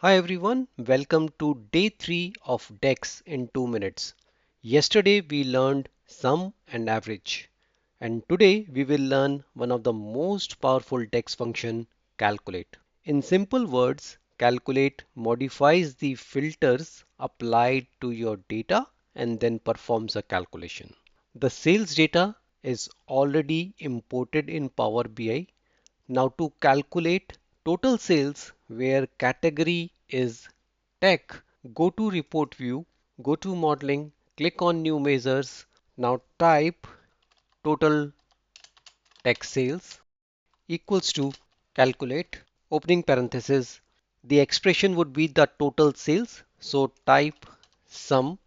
Hi everyone, welcome to day 3 of DAX in 2 minutes. Yesterday we learned sum and average, and today we will learn one of the most powerful DAX function, calculate. In simple words, calculate modifies the filters applied to your data and then performs a calculation. The sales data is already imported in Power BI. Now to calculate total sales where category is tech, go to report view, go to modeling, click on new measures. Now type total tech sales equals to calculate opening parenthesis. The expression would be the total sales. So type sum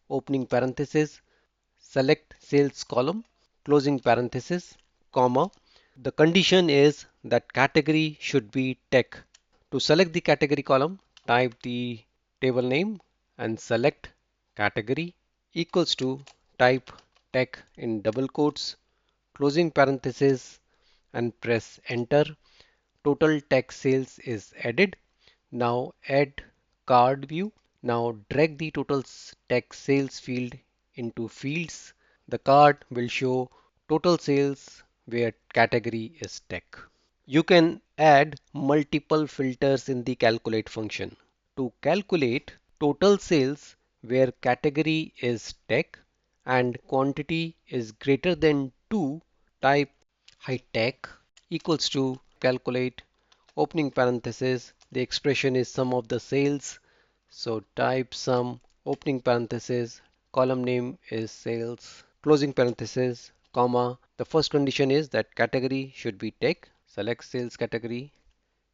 opening parenthesis, select sales column, closing parenthesis, comma. The condition is that category should be tech. To select the category column, type the table name and select category equals to type tech in double quotes, closing parenthesis and press enter. Total tech sales is added. Now add card view. Now drag the total tech sales field into fields. The card will show total sales where category is tech. You can add multiple filters in the calculate function. To calculate total sales where category is tech and quantity is greater than 2, type high tech equals to calculate opening parenthesis. The expression is sum of the sales. So type sum opening parenthesis, column name is sales, closing parenthesis, comma. The first condition is that category should be tech. Select sales category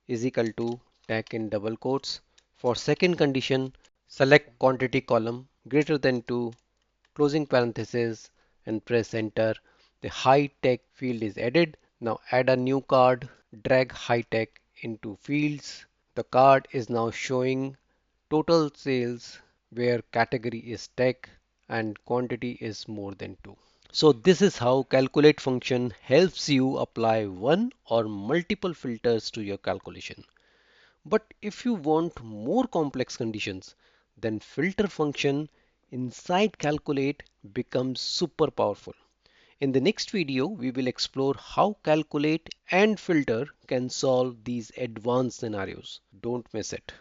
is equal to tech in double quotes. For second condition, select quantity column greater than 2, closing parenthesis and press enter. The high tech field is added. Now add a new card, drag high tech into fields. The card is now showing total sales where category is tech and quantity is more than 2. So this is how calculate function helps you apply one or multiple filters to your calculation. But if you want more complex conditions, then filter function inside calculate becomes super powerful. In the next video, we will explore how calculate and filter can solve these advanced scenarios. Don't miss it.